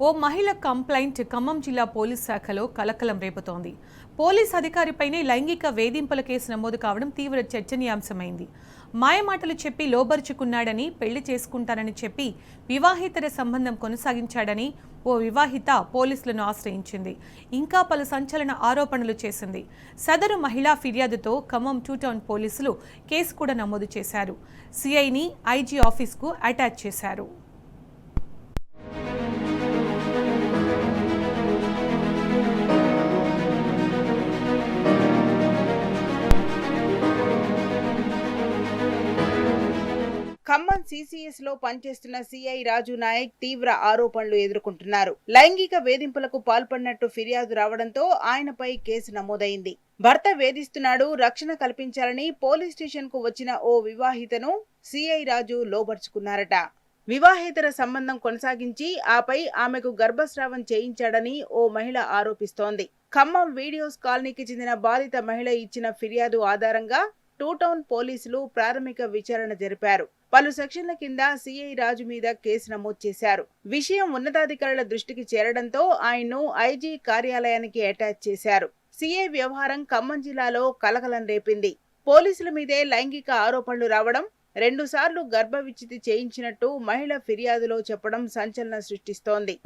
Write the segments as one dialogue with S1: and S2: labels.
S1: ఓ మహిళ కంప్లైంట్ ఖమ్మం జిల్లా పోలీస్ శాఖలో కలకలం రేపుతోంది. పోలీస్ అధికారిపైనే లైంగిక వేధింపుల కేసు నమోదు కావడం తీవ్ర చర్చనీయాంశమైంది. మాయమాటలు చెప్పి లోబరుచుకున్నాడని, పెళ్లి చేసుకుంటానని చెప్పి వివాహేతర సంబంధం కొనసాగించాడని ఓ వివాహిత పోలీసులను ఆశ్రయించింది. ఇంకా పలు సంచలన ఆరోపణలు చేసింది. సదరు మహిళా ఫిర్యాదుతో ఖమ్మం 2 టౌన్ పోలీసులు కేసు కూడా నమోదు చేశారు. సిఐని ఐజీ ఆఫీస్కు అటాచ్ చేశారు.
S2: ఖమ్మం సిసిఎస్ లో పనిచేస్తున్న సిఐ రాజు నాయక్ తీవ్ర ఆరోపణలు ఎదుర్కొంటున్నారు. లైంగిక వేధింపులకు పాల్పడినట్టు ఫిర్యాదు రావడంతో ఆయనపై కేసు నమోదైంది. భర్త వేధిస్తున్నాడు, రక్షణ కల్పించాలని పోలీస్ స్టేషన్ కు వచ్చిన ఓ వివాహితను సిఐ రాజు లోబర్చుకున్నారట. వివాహేతర సంబంధం కొనసాగించి ఆపై ఆమెకు గర్భస్రావం చేయించాడని ఓ మహిళ ఆరోపిస్తోంది. ఖమ్మం వీడియోస్ కాలనీకి చెందిన బాధిత మహిళ ఇచ్చిన ఫిర్యాదు ఆధారంగా 2 టౌన్ పోలీసులు ప్రాథమిక విచారణ జరిపారు. పలు సెక్షన్ల కింద సిఐ రాజు మీద కేసు నమోదు చేశారు. విషయం ఉన్నతాధికారుల దృష్టికి చేరడంతో ఆయన్ను ఐజీ కార్యాలయానికి అటాచ్ చేశారు. సిఐ వ్యవహారం ఖమ్మం జిల్లాలో కలకలం రేపింది. పోలీసుల మీదే లైంగిక ఆరోపణలు రావడం, 2 సార్లు గర్భ విచ్ఛితి చేయించినట్టు మహిళ ఫిర్యాదులో చెప్పడం సంచలనం సృష్టిస్తోంది.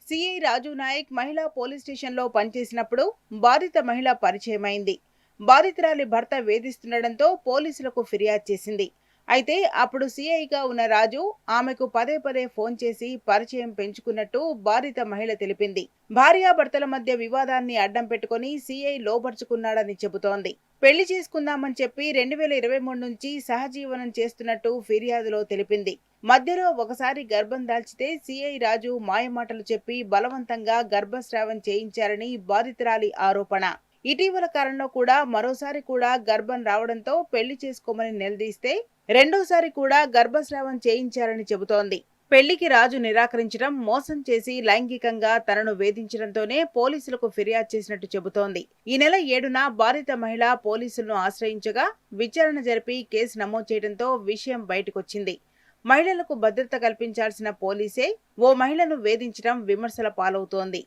S2: సిఐ రాజు నాయక్ మహిళా పోలీస్ స్టేషన్ లో పనిచేసినప్పుడు బాధిత మహిళ పరిచయమైంది. బాధితురాలి భర్త వేధిస్తుండటంతో పోలీసులకు ఫిర్యాదు చేసింది. అయితే అప్పుడు సిఐగా ఉన్న రాజు ఆమెకు పదే పదే ఫోన్ చేసి పరిచయం పెంచుకున్నట్టు బాధిత మహిళ తెలిపింది. భార్యాభర్తల మధ్య వివాదాన్ని అడ్డం పెట్టుకుని సిఐ లోబర్చుకున్నాడని చెబుతోంది. పెళ్లి చేసుకుందామని చెప్పి 2023 నుంచి సహజీవనం చేస్తున్నట్టు ఫిర్యాదులో తెలిపింది. మధ్యలో ఒకసారి గర్భం దాల్చితే సిఐ రాజు మాయమాటలు చెప్పి బలవంతంగా గర్భస్రావం చేయించారని బాధితురాలి ఆరోపణ. ఇటీవల కాలంలో కూడా మరోసారి కూడా గర్భం రావడంతో పెళ్లి చేసుకోమని నిలదీస్తే రెండోసారి కూడా గర్భస్రావం చేయించారని చెబుతోంది. పెళ్లికి రాజు నిరాకరించడం, మోసం చేసి లైంగికంగా తనను వేధించడంతోనే పోలీసులకు ఫిర్యాదు చేసినట్టు చెబుతోంది. ఈ నెల 7న బాధిత మహిళ పోలీసులను ఆశ్రయించగా విచారణ జరిపి కేసు నమోదు చేయడంతో విషయం బయటకొచ్చింది. మహిళలకు భద్రత కల్పించాల్సిన పోలీసే ఓ మహిళను వేధించడం విమర్శల పాలవుతోంది.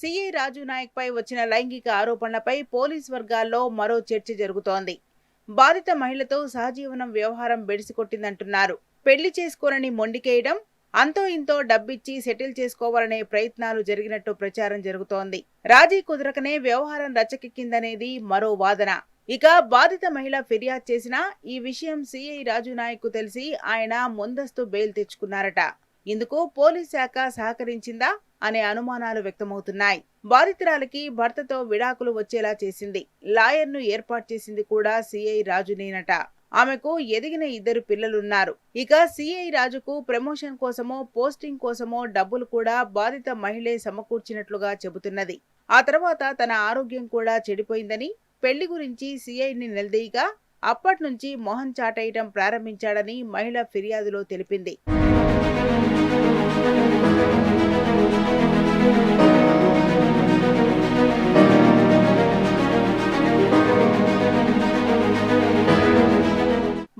S2: సిఐ రాజు నాయక్ పై వచ్చిన లైంగిక ఆరోపణలపై పోలీస్ వర్గాల్లో మరో చర్చ జరుగుతోంది. బాధిత మహిళతో సహజీవనం వ్యవహారం బెడిసికొట్టిందంటున్నారు. పెళ్లి చేసుకోనని మొండికేయడం, అంతో ఇంతో డబ్బిచ్చి సెటిల్ చేసుకోవాలనే ప్రయత్నాలు జరిగినట్టు ప్రచారం జరుగుతోంది. రాజీ కుదరకనే వ్యవహారం రచ్చకెక్కిందనేది మరో వాదన. ఇక బాధిత మహిళ ఫిర్యాదు చేసినా ఈ విషయం సిఐ రాజు నాయక్ కు తెలిసి ఆయన ముందస్తు బెయిల్ తెచ్చుకున్నారట. ఇందుకు పోలీస్ శాఖ సహకరించిందా అనే అనుమానాలు వ్యక్తమవుతున్నాయి. బాధితురాలికి భర్తతో విడాకులు వచ్చేలా చేసింది, లాయర్ను ఏర్పాటు చేసింది కూడా సిఐ రాజునేనట. ఆమెకు ఎదిగిన 2 పిల్లలున్నారు. ఇక సిఐ రాజుకు ప్రమోషన్ కోసమో పోస్టింగ్ కోసమో డబ్బులు కూడా బాధిత మహిళే సమకూర్చినట్లుగా చెబుతున్నది. ఆ తర్వాత తన ఆరోగ్యం కూడా చెడిపోయిందని, పెళ్లి గురించి సిఐని నిలదీయగా అప్పట్నుంచి మొహం చాటేయటం ప్రారంభించాడని మహిళ ఫిర్యాదులో తెలిపింది.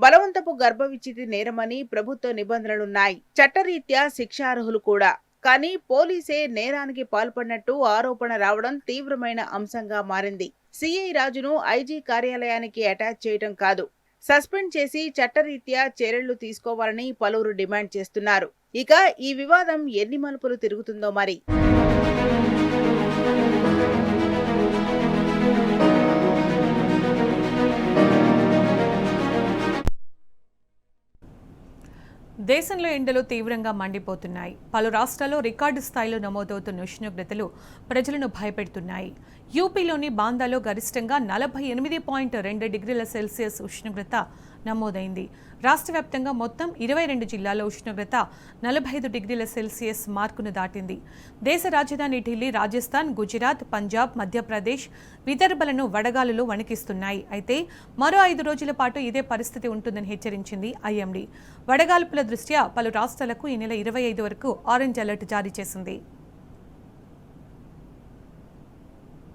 S2: బలవంతపు గర్భ విచ్ఛితి నేరమని ప్రభుత్వ నిబంధనలున్నాయి. చట్టరీత్యా శిక్షార్హులు కూడా. కానీ పోలీసే నేరానికి పాల్పడినట్టు ఆరోపణ రావడం తీవ్రమైన అంశంగా మారింది. సిఐ రాజును ఐజీ కార్యాలయానికి అటాచ్ చేయడం కాదు, సస్పెండ్ చేసి చట్టరీత్యా చర్యలు తీసుకోవాలని పలువురు డిమాండ్ చేస్తున్నారు. ఇక ఈ వివాదం ఎన్ని మలుపులు తిరుగుతుందో మరి.
S1: దేశంలో ఎండలు తీవ్రంగా మండిపోతున్నాయి. పలు రాష్ట్రాల్లో రికార్డు స్థాయిలో నమోదవుతున్న ఉష్ణోగ్రతలు ప్రజలను భయపెడుతున్నాయి. యూపీలోని బాందాలో గరిష్టంగా 48.2 డిగ్రీల సెల్సియస్ ఉష్ణోగ్రత నమోదైంది. రాష్ట్ర వ్యాప్తంగా మొత్తం 22 జిల్లాల్లో ఉష్ణోగ్రత 45 డిగ్రీల సెల్సియస్ మార్కును దాటింది. దేశ రాజధాని ఢిల్లీ, రాజస్థాన్, గుజరాత్, పంజాబ్, మధ్యప్రదేశ్, విదర్భలను వడగాలులు వణికిస్తున్నాయి. అయితే మరో 5 రోజుల పాటు ఇదే పరిస్థితి ఉంటుందని హెచ్చరించింది ఐఎండీ. వడగాల్పుల దృష్ట్యా పలు రాష్ట్రాలకు ఈ నెల 25 వరకు ఆరెంజ్ అలర్ట్ జారీ చేసింది.